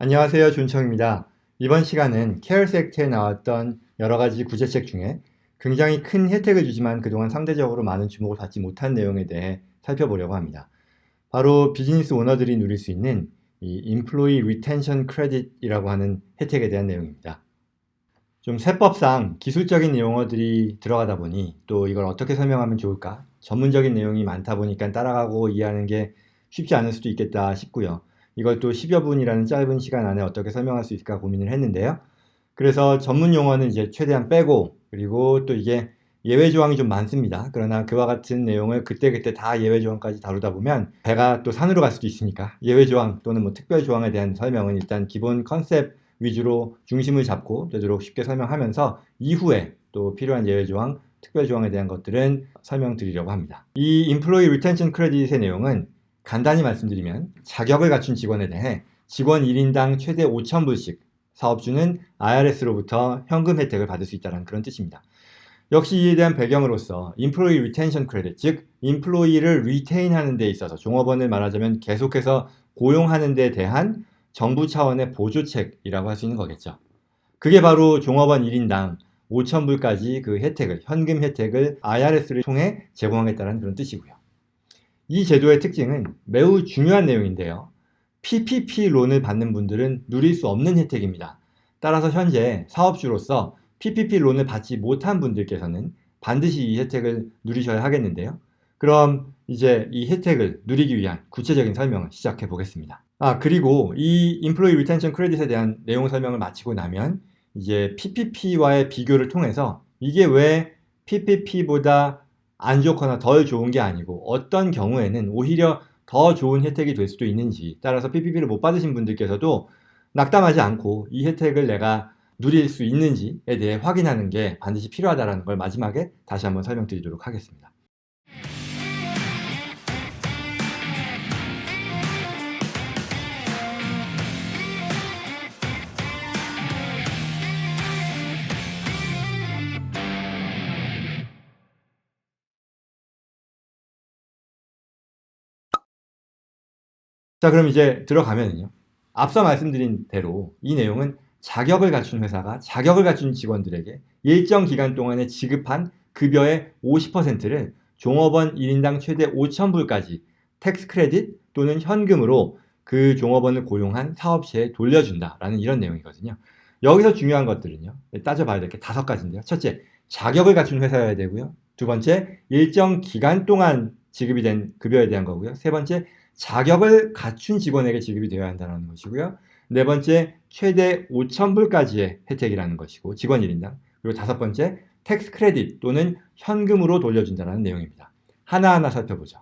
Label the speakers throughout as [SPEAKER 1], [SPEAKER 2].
[SPEAKER 1] 안녕하세요. 존청입니다. 이번 시간은 케어스 액트에 나왔던 여러 가지 구제책 중에 굉장히 큰 혜택을 주지만 그동안 상대적으로 많은 주목을 받지 못한 내용에 대해 살펴보려고 합니다. 바로 비즈니스 오너들이 누릴 수 있는 이 Employee Retention Credit이라고 하는 혜택에 대한 내용입니다. 좀 세법상 기술적인 용어들이 들어가다 보니 또 이걸 어떻게 설명하면 좋을까? 전문적인 내용이 많다 보니까 따라가고 이해하는 게 쉽지 않을 수도 있겠다 싶고요. 이걸 또 10여 분이라는 짧은 시간 안에 어떻게 설명할 수 있을까 고민을 했는데요. 그래서 전문 용어는 이제 최대한 빼고, 그리고 또 이게 예외 조항이 좀 많습니다. 그러나 그와 같은 내용을 그때그때 다 예외 조항까지 다루다 보면 배가 또 산으로 갈 수도 있으니까 예외 조항 또는 뭐 특별 조항에 대한 설명은 일단 기본 컨셉 위주로 중심을 잡고 되도록 쉽게 설명하면서 이후에 또 필요한 예외 조항, 특별 조항에 대한 것들은 설명드리려고 합니다. 이 Employee Retention Credit의 내용은 간단히 말씀드리면 자격을 갖춘 직원에 대해 직원 1인당 최대 5,000불씩 사업주는 IRS로부터 현금 혜택을 받을 수 있다는 그런 뜻입니다. 역시 이에 대한 배경으로서 Employee Retention Credit, 즉 Employee를 retain하는 데 있어서 종업원을 말하자면 계속해서 고용하는 데 대한 정부 차원의 보조책이라고 할 수 있는 거겠죠. 그게 바로 종업원 1인당 5,000불까지 그 혜택을, 현금 혜택을 IRS를 통해 제공하겠다는 그런 뜻이고요. 이 제도의 특징은 매우 중요한 내용인데요. PPP 론을 받는 분들은 누릴 수 없는 혜택입니다. 따라서 현재 사업주로서 PPP 론을 받지 못한 분들께서는 반드시 이 혜택을 누리셔야 하겠는데요. 그럼 이제 이 혜택을 누리기 위한 구체적인 설명을 시작해 보겠습니다. 그리고 이 Employee Retention Credit에 대한 내용 설명을 마치고 나면 이제 PPP와의 비교를 통해서 이게 왜 PPP보다 안 좋거나 덜 좋은 게 아니고 어떤 경우에는 오히려 더 좋은 혜택이 될 수도 있는지, 따라서 PPP를 못 받으신 분들께서도 낙담하지 않고 이 혜택을 내가 누릴 수 있는지에 대해 확인하는 게 반드시 필요하다는 걸 마지막에 다시 한번 설명드리도록 하겠습니다. 자, 그럼 이제 들어가면요. 앞서 말씀드린 대로 이 내용은 자격을 갖춘 회사가 자격을 갖춘 직원들에게 일정 기간 동안에 지급한 급여의 50%를 종업원 1인당 최대 5,000불까지 텍스 크레딧 또는 현금으로 그 종업원을 고용한 사업체에 돌려준다라는 이런 내용이거든요. 여기서 중요한 것들은요. 따져봐야 될 게 5가지인데요. 첫째, 자격을 갖춘 회사여야 되고요. 두 번째, 일정 기간 동안 지급이 된 급여에 대한 거고요. 세 번째, 자격을 갖춘 직원에게 지급이 되어야 한다는 것이고요. 네 번째, 최대 5,000불까지의 혜택이라는 것이고 직원 1인당. 그리고 다섯 번째, 텍스 크레딧 또는 현금으로 돌려준다는 내용입니다. 하나하나 살펴보죠.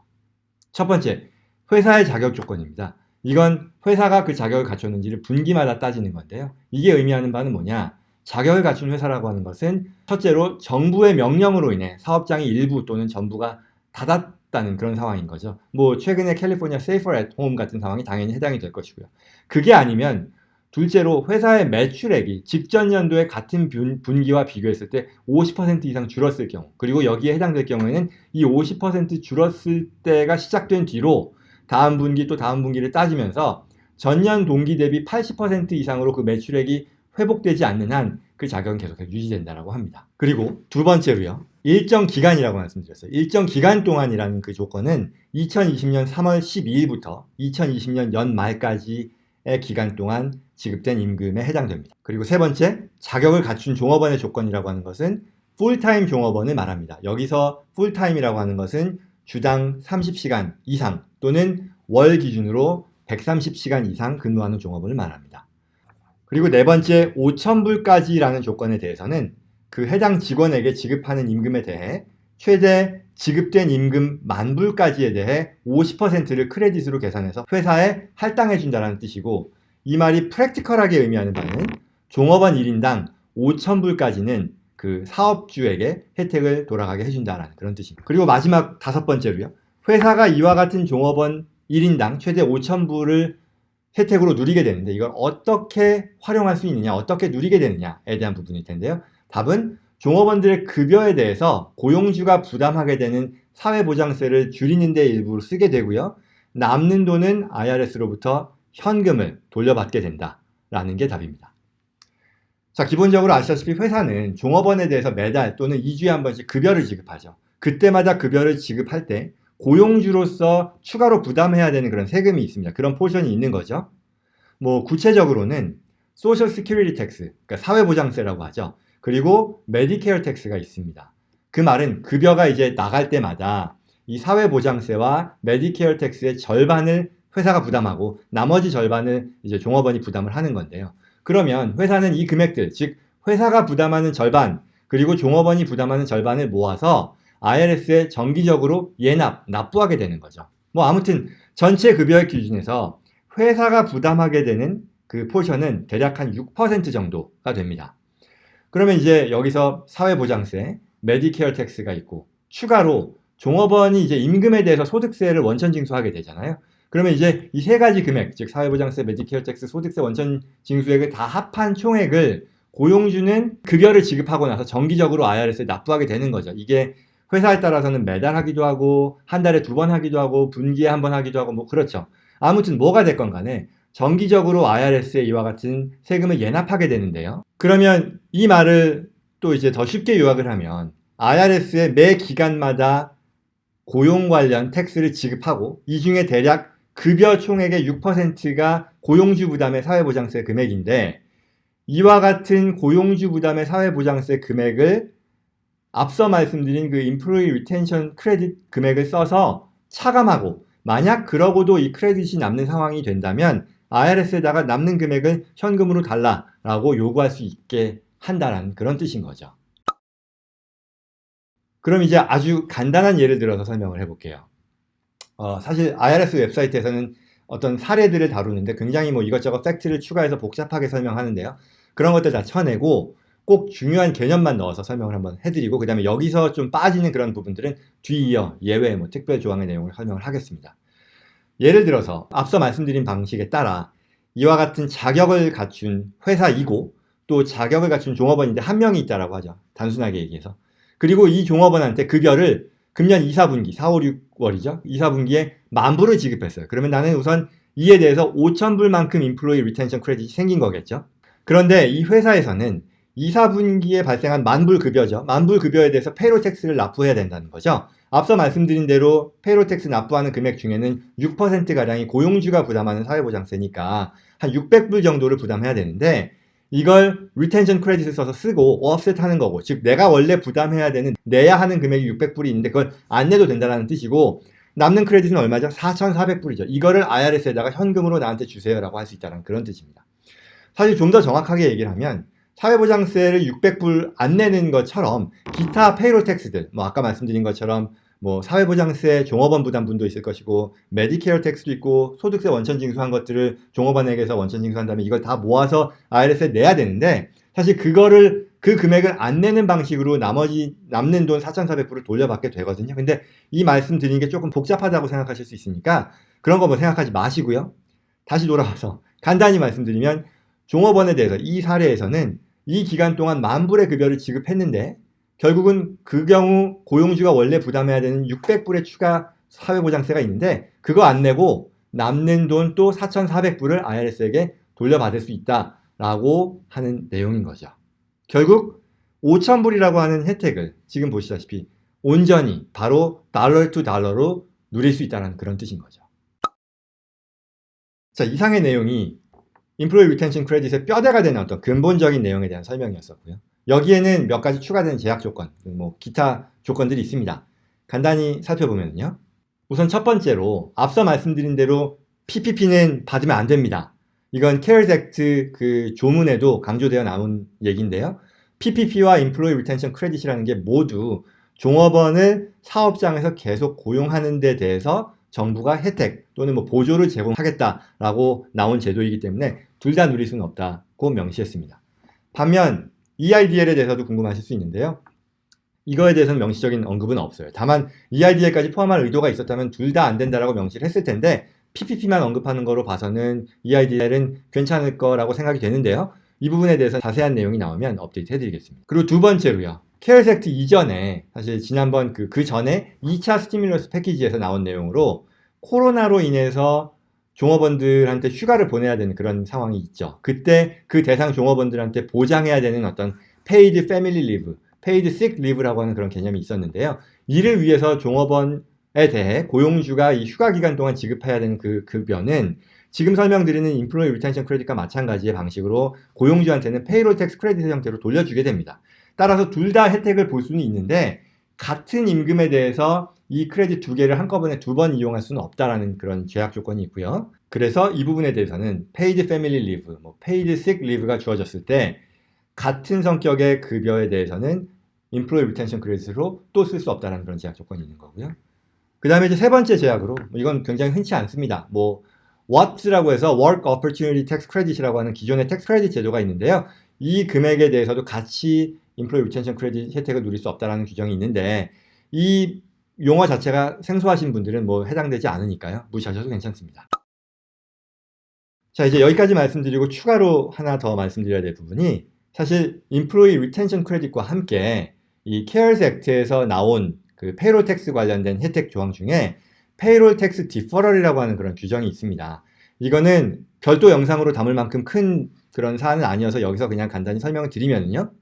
[SPEAKER 1] 첫 번째, 회사의 자격 조건입니다. 이건 회사가 그 자격을 갖췄는지를 분기마다 따지는 건데요. 이게 의미하는 바는 뭐냐? 자격을 갖춘 회사라고 하는 것은 첫째로 정부의 명령으로 인해 사업장이 일부 또는 전부가 닫았다는 그런 상황인 거죠. 뭐 최근에 캘리포니아 Safer at Home 같은 상황이 당연히 해당이 될 것이고요. 그게 아니면 둘째로 회사의 매출액이 직전 연도의 같은 분기와 비교했을 때 50% 이상 줄었을 경우, 그리고 여기에 해당될 경우에는 이 50% 줄었을 때가 시작된 뒤로 다음 분기 또 다음 분기를 따지면서 전년 동기 대비 80% 이상으로 그 매출액이 회복되지 않는 한 그 자격은 계속해서 유지된다고 합니다. 그리고 두 번째로요. 일정 기간이라고 말씀드렸어요. 일정 기간 동안이라는 그 조건은 2020년 3월 12일부터 2020년 연말까지의 기간 동안 지급된 임금에 해당됩니다. 그리고 세 번째, 자격을 갖춘 종업원의 조건이라고 하는 것은 풀타임 종업원을 말합니다. 여기서 풀타임이라고 하는 것은 주당 30시간 이상 또는 월 기준으로 130시간 이상 근무하는 종업원을 말합니다. 그리고 네 번째, 5,000불까지라는 조건에 대해서는 그 해당 직원에게 지급하는 임금에 대해 최대 지급된 임금 10,000불까지에 대해 50%를 크레딧으로 계산해서 회사에 할당해 준다는 뜻이고, 이 말이 프랙티컬하게 의미하는 바는 종업원 1인당 5,000불까지는 그 사업주에게 혜택을 돌아가게 해준다는 그런 뜻입니다. 그리고 마지막 다섯 번째로요. 회사가 이와 같은 종업원 1인당 최대 5,000불을 혜택으로 누리게 되는데 이걸 어떻게 활용할 수 있느냐, 어떻게 누리게 되느냐에 대한 부분일 텐데요. 답은 종업원들의 급여에 대해서 고용주가 부담하게 되는 사회보장세를 줄이는 데 일부를 쓰게 되고요. 남는 돈은 IRS로부터 현금을 돌려받게 된다 라는 게 답입니다. 자, 기본적으로 아시다시피 회사는 종업원에 대해서 매달 또는 2주에 한 번씩 급여를 지급하죠. 그때마다 급여를 지급할 때 고용주로서 추가로 부담해야 되는 그런 세금이 있습니다. 그런 포션이 있는 거죠. 뭐 구체적으로는 소셜 시큐리티 텍스, 그러니까 사회보장세라고 하죠. 그리고 메디케어 텍스가 있습니다. 그 말은 급여가 이제 나갈 때마다 이 사회보장세와 메디케어 텍스의 절반을 회사가 부담하고 나머지 절반을 이제 종업원이 부담을 하는 건데요. 그러면 회사는 이 금액들, 즉 회사가 부담하는 절반 그리고 종업원이 부담하는 절반을 모아서 IRS에 정기적으로 납부하게 되는 거죠. 뭐 아무튼 전체 급여액 기준에서 회사가 부담하게 되는 그 포션은 대략 한 6% 정도가 됩니다. 그러면 이제 여기서 사회보장세, 메디케어 텍스가 있고 추가로 종업원이 이제 임금에 대해서 소득세를 원천 징수하게 되잖아요. 그러면 이제 이 세 가지 금액, 즉 사회보장세, 메디케어 텍스, 소득세 원천 징수액을 다 합한 총액을 고용주는 급여를 지급하고 나서 정기적으로 IRS에 납부하게 되는 거죠. 이게 회사에 따라서는 매달 하기도 하고 한 달에 2번 하기도 하고 분기에 한 번 하기도 하고 뭐 그렇죠. 아무튼 뭐가 됐건 간에 정기적으로 IRS에 이와 같은 세금을 예납하게 되는데요. 그러면 이 말을 또 이제 더 쉽게 요약을 하면 IRS에 매 기간마다 고용 관련 텍스를 지급하고 이 중에 대략 급여 총액의 6%가 고용주 부담의 사회보장세 금액인데 이와 같은 고용주 부담의 사회보장세 금액을 앞서 말씀드린 그 Employee Retention Credit 금액을 써서 차감하고 만약 그러고도 이 크레딧이 남는 상황이 된다면 IRS에다가 남는 금액을 현금으로 달라라고 요구할 수 있게 한다는 그런 뜻인 거죠. 그럼 이제 아주 간단한 예를 들어서 설명을 해볼게요. 사실 IRS 웹사이트에서는 어떤 사례들을 다루는데 굉장히 뭐 이것저것 팩트를 추가해서 복잡하게 설명하는데요. 그런 것들 다 쳐내고 꼭 중요한 개념만 넣어서 설명을 한번 해드리고 그 다음에 여기서 좀 빠지는 그런 부분들은 뒤이어 예외 뭐 특별 조항의 내용을 설명을 하겠습니다. 예를 들어서 앞서 말씀드린 방식에 따라 이와 같은 자격을 갖춘 회사이고 또 자격을 갖춘 종업원인데 한 명이 있다라고 하죠. 단순하게 얘기해서. 그리고 이 종업원한테 급여를 금년 2, 4분기, 4, 5, 6월이죠. 2, 4분기에 10,000불을 지급했어요. 그러면 나는 우선 이에 대해서 5,000불만큼 인플로이 리텐션 크레딧이 생긴 거겠죠. 그런데 이 회사에서는 2, 4분기에 발생한 10,000불 급여죠. 10,000불 급여에 대해서 페이로 텍스를 납부해야 된다는 거죠. 앞서 말씀드린 대로 페이로 텍스 납부하는 금액 중에는 6%가량이 고용주가 부담하는 사회보장세니까 한 600불 정도를 부담해야 되는데 이걸 리텐션 크레딧을 써서 쓰고 offset 하는 거고 즉 내가 원래 부담해야 되는 내야 하는 금액이 600불이 있는데 그걸 안 내도 된다는 뜻이고 남는 크레딧은 얼마죠? 4,400불이죠. 이거를 IRS에다가 현금으로 나한테 주세요라고 할 수 있다는 그런 뜻입니다. 사실 좀 더 정확하게 얘기를 하면 사회보장세를 600불 안 내는 것처럼 기타 페이로 텍스들 뭐 아까 말씀드린 것처럼 뭐 사회보장세 종업원 부담분도 있을 것이고 메디케어 텍스도 있고 소득세 원천 징수한 것들을 종업원에게서 원천 징수한 다음에 이걸 다 모아서 IRS에 내야 되는데 사실 그 금액을 안 내는 방식으로 나머지 남는 돈 4,400불을 돌려받게 되거든요. 근데 이 말씀 드린 게 조금 복잡하다고 생각하실 수 있으니까 그런 거 뭐 생각하지 마시고요. 다시 돌아와서 간단히 말씀드리면 종업원에 대해서 이 사례에서는 이 기간 동안 10,000불의 급여를 지급했는데 결국은 그 경우 고용주가 원래 부담해야 되는 600불의 추가 사회보장세가 있는데 그거 안 내고 남는 돈 또 4,400불을 IRS에게 돌려받을 수 있다라고 하는 내용인 거죠. 결국 5,000불이라고 하는 혜택을 지금 보시다시피 온전히 바로 달러 투 달러로 누릴 수 있다는 그런 뜻인 거죠. 자, 이상의 내용이 Employee Retention Credit의 뼈대가 되는 어떤 근본적인 내용에 대한 설명이었었고요. 여기에는 몇 가지 추가되는 제약 조건, 뭐 기타 조건들이 있습니다. 간단히 살펴보면요. 우선 첫 번째로 앞서 말씀드린 대로 PPP는 받으면 안 됩니다. 이건 CARES Act 그 조문에도 강조되어 나온 얘기인데요. PPP와 Employee Retention Credit이라는 게 모두 종업원을 사업장에서 계속 고용하는 데 대해서 정부가 혜택 또는 뭐 보조를 제공하겠다라고 나온 제도이기 때문에 둘 다 누릴 수는 없다고 명시했습니다. 반면 EIDL에 대해서도 궁금하실 수 있는데요. 이거에 대해서는 명시적인 언급은 없어요. 다만 EIDL까지 포함할 의도가 있었다면 둘 다 안 된다라고 명시를 했을 텐데 PPP만 언급하는 거로 봐서는 EIDL은 괜찮을 거라고 생각이 되는데요. 이 부분에 대해서 자세한 내용이 나오면 업데이트 해드리겠습니다. 그리고 두 번째로요. CARES Act 이전에 사실 지난번 그 전에 2차 스티뮬러스 패키지에서 나온 내용으로 코로나로 인해서 종업원들한테 휴가를 보내야 되는 그런 상황이 있죠. 그때 그 대상 종업원들한테 보장해야 되는 어떤 paid family leave, paid sick leave라고 하는 그런 개념이 있었는데요. 이를 위해서 종업원에 대해 고용주가 이 휴가 기간 동안 지급해야 되는 그 급여는 지금 설명드리는 Employee Retention Credit과 마찬가지의 방식으로 고용주한테는 Payroll Tax Credit 형태로 돌려주게 됩니다. 따라서 둘 다 혜택을 볼 수는 있는데 같은 임금에 대해서 이 크레딧 두 개를 한꺼번에 두 번 이용할 수는 없다라는 그런 제약 조건이 있고요. 그래서 이 부분에 대해서는 Paid Family Leave, Paid Sick Leave가 주어졌을 때 같은 성격의 급여에 대해서는 Employee Retention Credit로 또 쓸 수 없다라는 그런 제약 조건이 있는 거고요. 그 다음에 이제 세 번째 제약으로 이건 굉장히 흔치 않습니다. WOTS라고 해서 Work Opportunity Tax Credit이라고 하는 기존의 텍스 크레딧 제도가 있는데요. 이 금액에 대해서도 같이 Employee Retention Credit 혜택을 누릴 수 없다라는 규정이 있는데 이 용어 자체가 생소하신 분들은 해당되지 않으니까요. 무시하셔도 괜찮습니다. 자, 이제 여기까지 말씀드리고 추가로 하나 더 말씀드려야 될 부분이 사실 Employee Retention Credit과 함께 이 CARES Act에서 나온 그 페이롤 텍스 관련된 혜택 조항 중에 페이롤 텍스 디퍼럴이라고 하는 그런 규정이 있습니다. 이거는 별도 영상으로 담을 만큼 큰 그런 사안은 아니어서 여기서 그냥 간단히 설명을 드리면요.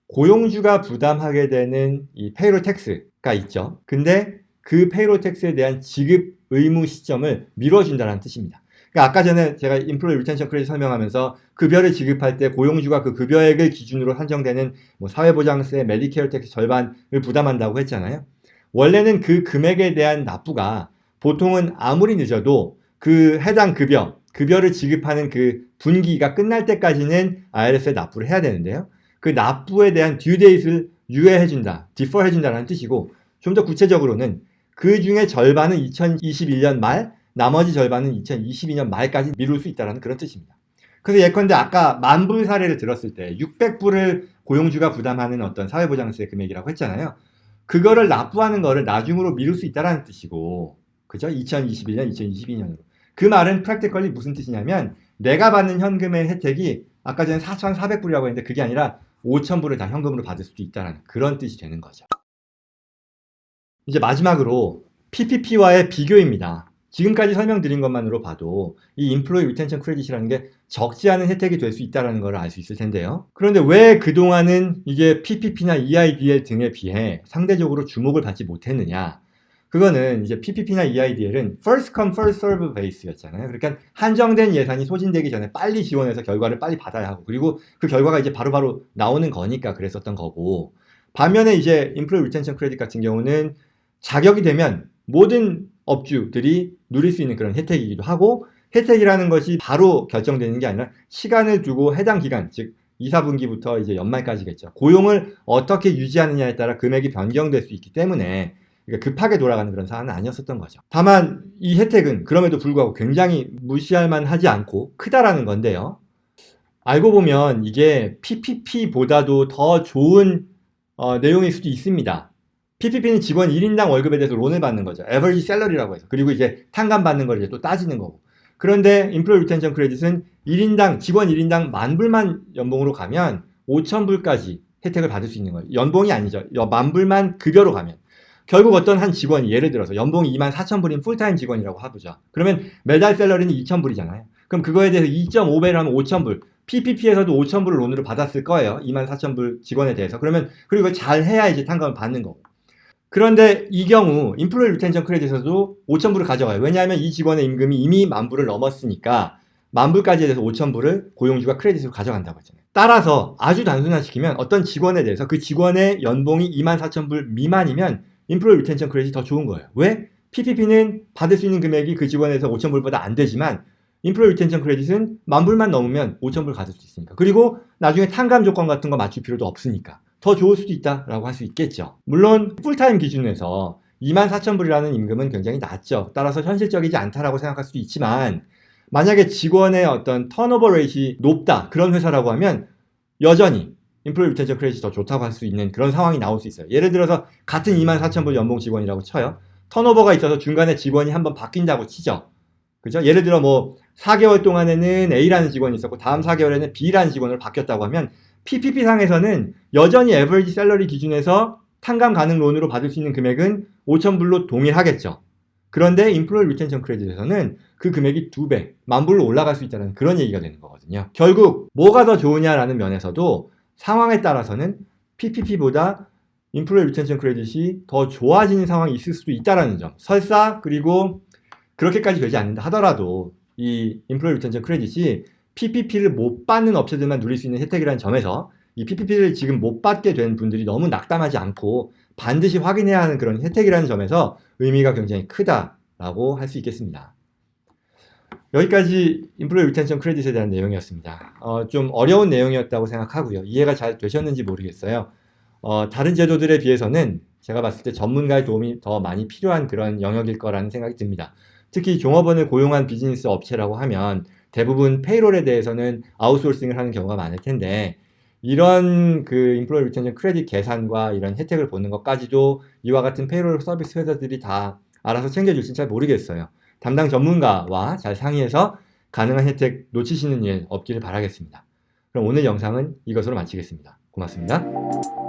[SPEAKER 1] 고용주가 부담하게 되는 이 페이롤 텍스가 있죠. 근데 그 페이롤 텍스에 대한 지급 의무 시점을 미뤄준다는 뜻입니다. 그러니까 아까 전에 제가 Employee Retention Credit 설명하면서 급여를 지급할 때 고용주가 그 급여액을 기준으로 산정되는 사회보장세, 메디케어 텍스 절반을 부담한다고 했잖아요. 원래는 그 금액에 대한 납부가 보통은 아무리 늦어도 그 해당 급여를 지급하는 그 분기가 끝날 때까지는 IRS에 납부를 해야 되는데요. 그 납부에 대한 due date를 유예해준다, defer 해준다는 뜻이고 좀 더 구체적으로는 그 중에 절반은 2021년 말, 나머지 절반은 2022년 말까지 미룰 수 있다는 그런 뜻입니다. 그래서 예컨대 아까 10,000불 사례를 들었을 때 600불을 고용주가 부담하는 어떤 사회보장세 금액이라고 했잖아요. 그거를 납부하는 거를 나중으로 미룰 수 있다는 뜻이고, 그죠? 2021년, 2022년으로. 그 말은 practically 무슨 뜻이냐면 내가 받는 현금의 혜택이 아까 전에 4,400불이라고 했는데 그게 아니라 5,000불을 다 현금으로 받을 수도 있다는 그런 뜻이 되는 거죠. 이제 마지막으로 PPP와의 비교입니다. 지금까지 설명드린 것만으로 봐도 이 Employee Retention Credit이라는 게 적지 않은 혜택이 될 수 있다는 걸 알 수 있을 텐데요. 그런데 왜 그동안은 이게 PPP나 EIDL 등에 비해 상대적으로 주목을 받지 못했느냐? 그거는 이제 PPP나 EIDL은 first come first serve base였잖아요. 그러니까 한정된 예산이 소진되기 전에 빨리 지원해서 결과를 빨리 받아야 하고 그리고 그 결과가 이제 바로바로 나오는 거니까 그랬었던 거고 반면에 이제 Employee Retention Credit 같은 경우는 자격이 되면 모든 업주들이 누릴 수 있는 그런 혜택이기도 하고 혜택이라는 것이 바로 결정되는 게 아니라 시간을 두고 해당 기간, 즉 2, 4분기부터 이제 연말까지겠죠. 고용을 어떻게 유지하느냐에 따라 금액이 변경될 수 있기 때문에 그러니까 급하게 돌아가는 그런 사안은 아니었었던 거죠. 다만 이 혜택은 그럼에도 불구하고 굉장히 무시할 만하지 않고 크다라는 건데요. 알고 보면 이게 PPP보다도 더 좋은 내용일 수도 있습니다. PPP는 직원 1인당 월급에 대해서 론을 받는 거죠. average salary라고 해서. 그리고 이제 탕감 받는 걸 이제 또 따지는 거고. 그런데 Employee Retention Credit은 직원 1인당 10,000불만 연봉으로 가면 5,000불까지 혜택을 받을 수 있는 거예요. 연봉이 아니죠. 10,000불만 급여로 가면. 결국 어떤 한 직원이 예를 들어서 연봉이 24,000불인 풀타임 직원이라고 하보죠. 그러면 매달 샐러리는 2,000불이잖아요. 그럼 그거에 대해서 2.5배를 하면 5,000불. PPP에서도 5,000불을 론으로 받았을 거예요. 24,000불 직원에 대해서. 그리고 잘 해야 이제 탕감을 받는 거고. 그런데 이 경우 Employee Retention Credit에서도 5,000불을 가져가요. 왜냐하면 이 직원의 임금이 이미 10,000불을 넘었으니까 10,000불까지에 대해서 5,000불을 고용주가 크레딧으로 가져간다고 했잖아요. 따라서 아주 단순화시키면 어떤 직원에 대해서 그 직원의 연봉이 24,000불 미만이면 Employee Retention Credit이 더 좋은 거예요. 왜? PPP는 받을 수 있는 금액이 그 직원에서 5,000불보다 안 되지만 Employee Retention Credit은 10,000불만 넘으면 5,000불 받을 수 있으니까. 그리고 나중에 탕감 조건 같은 거 맞출 필요도 없으니까. 더 좋을 수도 있다라고 할 수 있겠죠. 물론 풀타임 기준에서 24,000불이라는 임금은 굉장히 낮죠. 따라서 현실적이지 않다라고 생각할 수도 있지만 만약에 직원의 어떤 턴오버 레이트가 높다 그런 회사라고 하면 여전히 Employee Retention Credit이 더 좋다고 할 수 있는 그런 상황이 나올 수 있어요. 예를 들어서 같은 24,000불 연봉 직원이라고 쳐요. 턴오버가 있어서 중간에 직원이 한번 바뀐다고 치죠. 그죠? 예를 들어 4개월 동안에는 A라는 직원이 있었고 다음 4개월에는 B라는 직원으로 바뀌었다고 하면 PPP 상에서는 여전히 average salary 기준에서 탕감 가능 론으로 받을 수 있는 금액은 5,000불로 동일하겠죠. 그런데 인플로이 리텐션 크레딧에서는 그 금액이 2배, 10,000불로 올라갈 수 있다는 그런 얘기가 되는 거거든요. 결국 뭐가 더 좋으냐라는 면에서도 상황에 따라서는 PPP보다 인플로이 리텐션 크레딧이 더 좋아지는 상황이 있을 수도 있다는 점. 설사 그리고 그렇게까지 되지 않는다 하더라도 이 인플로이 리텐션 크레딧이 PPP를 못 받는 업체들만 누릴 수 있는 혜택이라는 점에서 이 PPP를 지금 못 받게 된 분들이 너무 낙담하지 않고 반드시 확인해야 하는 그런 혜택이라는 점에서 의미가 굉장히 크다라고 할 수 있겠습니다. 여기까지 인플로이 리텐션 크레딧에 대한 내용이었습니다. 좀 어려운 내용이었다고 생각하고요. 이해가 잘 되셨는지 모르겠어요. 다른 제도들에 비해서는 제가 봤을 때 전문가의 도움이 더 많이 필요한 그런 영역일 거라는 생각이 듭니다. 특히 종업원을 고용한 비즈니스 업체라고 하면 대부분 페이롤에 대해서는 아웃소싱을 하는 경우가 많을 텐데 이런 그 인플로이 리텐션 크레딧 계산과 이런 혜택을 보는 것까지도 이와 같은 페이롤 서비스 회사들이 다 알아서 챙겨줄지 잘 모르겠어요. 담당 전문가와 잘 상의해서 가능한 혜택 놓치시는 일 없기를 바라겠습니다. 그럼 오늘 영상은 이것으로 마치겠습니다. 고맙습니다.